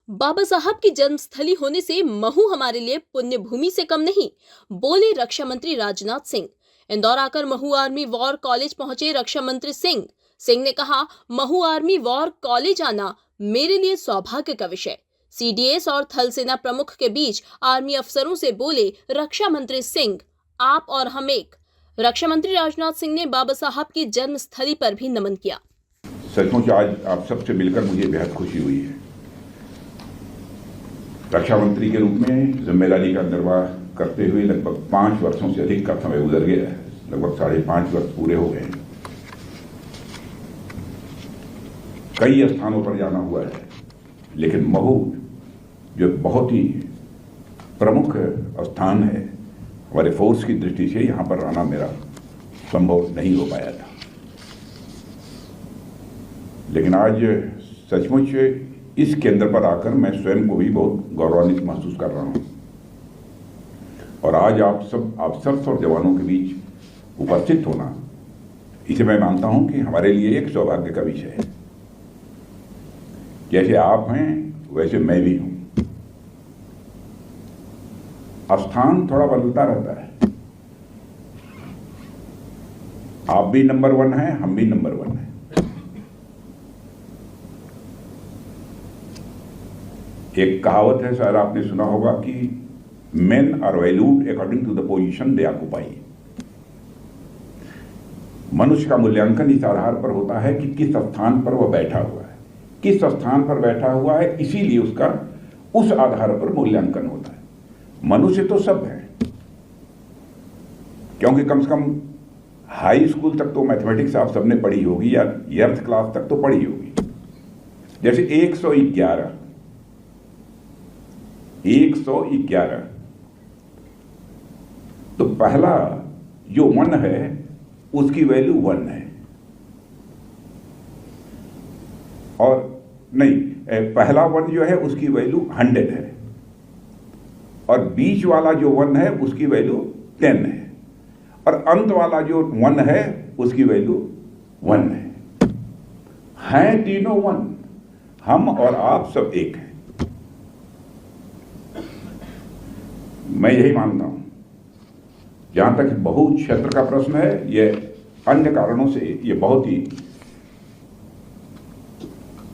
बाबा साहब की जन्मस्थली होने से महू हमारे लिए पुण्य भूमि से कम नहीं, बोले रक्षा मंत्री राजनाथ सिंह। इंदौर आकर महू आर्मी वॉर कॉलेज पहुंचे रक्षा मंत्री सिंह। सिंह ने कहा, महू आर्मी वॉर कॉलेज आना मेरे लिए सौभाग्य का विषय। सीडीएस और थल सेना प्रमुख के बीच आर्मी अफसरों से बोले रक्षा मंत्री सिंह, आप और हम एक। रक्षा मंत्री राजनाथ सिंह ने बाबा साहब की जन्मस्थली पर भी नमन किया। सचमुच आज आप सबसे मिलकर मुझे बेहद खुशी हुई है। रक्षा मंत्री के रूप में जिम्मेदारी का निर्वाह करते हुए लगभग 5 वर्षों से अधिक का समय गुजर गया है। लगभग 5.5 वर्ष पूरे हो गए हैं। कई स्थानों पर जाना हुआ है, लेकिन महू जो बहुत ही प्रमुख स्थान है हमारे फोर्स की दृष्टि से, यहां पर आना मेरा संभव नहीं हो पाया था। लेकिन आज सचमुच इस केंद्र पर आकर मैं स्वयं को भी बहुत गौरवान्वित महसूस कर रहा हूं। और आज आप सब अफसर्स और जवानों के बीच उपस्थित होना, इसे मैं मानता हूं कि हमारे लिए एक सौभाग्य का विषय है। जैसे आप हैं वैसे मैं भी हूं। स्थान थोड़ा बदलता रहता है। आप भी नंबर 1 हैं, हम भी नंबर 1 हैं। एक कहावत है, शायद आपने सुना होगा कि men are valued according to the position they occupy। मनुष्य का मूल्यांकन इस आधार पर होता है कि किस स्थान पर वह बैठा हुआ है। किस स्थान पर बैठा हुआ है, इसीलिए उसका उस आधार पर मूल्यांकन होता है। मनुष्य तो सब है, क्योंकि कम से कम हाई स्कूल तक तो मैथमेटिक्स आप सबने पढ़ी होगी या 8th क्लास तक तो पढ़ी होगी। जैसे 111 तो पहला जो 1 है उसकी वैल्यू 1 है, और नहीं, पहला 1 जो है उसकी वैल्यू 100 है, और बीच वाला जो 1 है उसकी वैल्यू 10 है, और अंत वाला जो 1 है उसकी वैल्यू 1 है तीनों 1। हम और आप सब एक हैं। मैं यही मानता हूं। जहां तक बहु क्षेत्र का प्रश्न है, यह अन्य कारणों से यह बहुत ही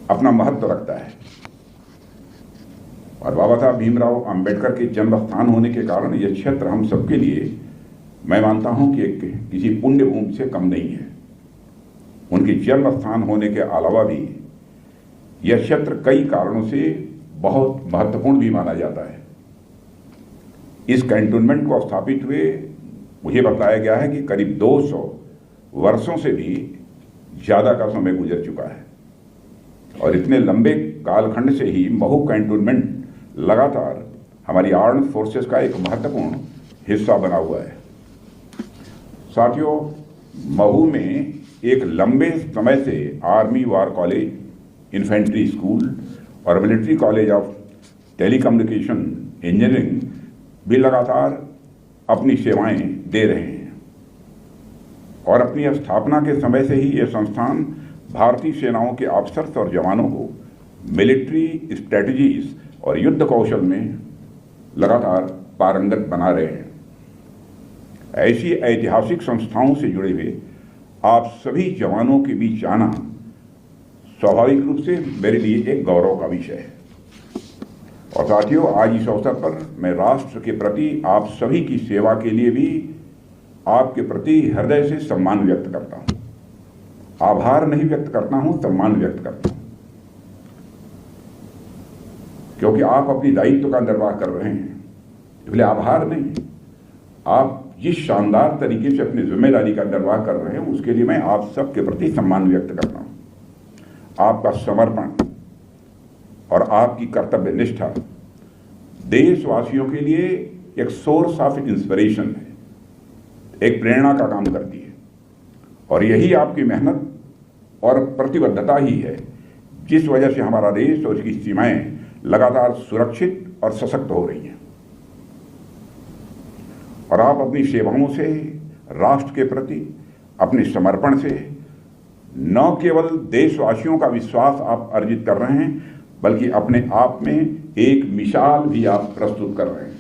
अपना महत्व रखता है, और बाबा साहब भीमराव अंबेडकर के जन्म स्थान होने के कारण यह क्षेत्र हम सबके लिए, मैं मानता हूं कि किसी पुण्य भूमि से कम नहीं है। उनके जन्म स्थान होने के अलावा भी यह क्षेत्र कई कारणों से बहुत महत्वपूर्ण भी माना जाता है। इस कैंटोनमेंट को स्थापित हुए मुझे बताया गया है कि करीब 200 वर्षों से भी ज्यादा का समय गुजर चुका है, और इतने लंबे कालखंड से ही महू कैंटोनमेंट लगातार हमारी आर्म्ड फोर्सेस का एक महत्वपूर्ण हिस्सा बना हुआ है। साथियों, महू में एक लंबे समय से army war college, infantry school और military college of telecommunication engineering भी लगातार अपनी सेवाएं दे रहे हैं, और अपनी स्थापना के समय से ही ये संस्थान भारतीय सेनाओं के अफसर्स और जवानों को मिलिट्री स्ट्रेटजीज और युद्ध कौशल में लगातार पारंगत बना रहे हैं। ऐसी ऐतिहासिक संस्थाओं से जुड़े हुए आप सभी जवानों के बीच आना स्वाभाविक रूप से मेरे लिए एक गौरव का विषय है। और साथियों, आज इस अवसर पर मैं राष्ट्र के प्रति आप सभी की सेवा के लिए भी आपके प्रति हृदय से सम्मान व्यक्त करता हूं। आभार नहीं व्यक्त करता हूं, सम्मान व्यक्त करता हूं, क्योंकि आप अपनी दायित्व का निर्वाह कर रहे हैं। इसलिए आभार नहीं, आप जिस शानदार तरीके से अपनी जिम्मेदारी का निर्वाह कर रहे हैं उसके लिए मैं आप सबके प्रति सम्मान व्यक्त करता हूं। आपका समर्पण और आपकी कर्तव्य निष्ठा देशवासियों के लिए एक सोर्स ऑफ इंस्पिरेशन है, एक प्रेरणा का काम करती है, और यही आपकी मेहनत और प्रतिबद्धता ही है जिस वजह से हमारा देश और उसकी सीमाएं लगातार सुरक्षित और सशक्त हो रही हैं। और आप अपनी सेवाओं से राष्ट्र के प्रति अपने समर्पण से न केवल देशवासियों का विश्वास आप अर्जित कर रहे हैं, बल्कि अपने आप में एक मिसाल भी आप प्रस्तुत कर रहे हैं।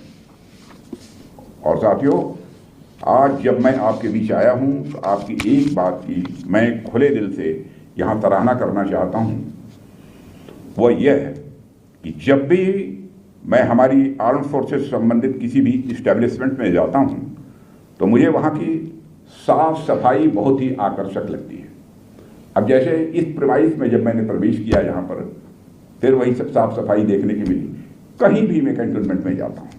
और साथियों, आज जब मैं आपके बीच आया हूं तो आपकी एक बात की मैं खुले दिल से यहां सराहना करना चाहता हूं, वो यह है कि जब भी मैं हमारी आर्म फोर्सेस से संबंधित किसी भी इस्टेब्लिशमेंट में जाता हूं तो मुझे वहां की साफ सफाई बहुत ही आकर्षक लगती है। अब जैसे इस प्रीमाइस में जब मैंने प्रवेश किया यहाँ पर, फिर वही सब साफ सफाई देखने की मिली। कहीं भी मैं कैंटोनमेंट में जाता हूँ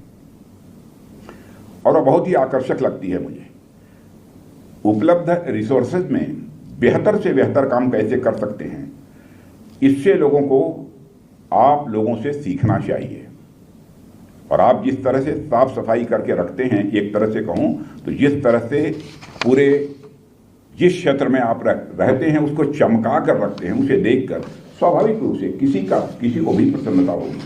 और वो बहुत ही आकर्षक लगती है मुझे। उपलब्ध रिसोर्सेज में बेहतर से बेहतर काम कैसे कर सकते हैं, इससे लोगों को आप लोगों से सीखना चाहिए। और आप जिस तरह से साफ सफाई करके रखते हैं, एक तरह से कहूं तो जिस तरह से पूरे जिस क्षेत्र में आप रहते हैं उसको चमका कर रखते हैं, उसे देखकर स्वाभाविक रूप से किसी को भी प्रसन्नता होगी।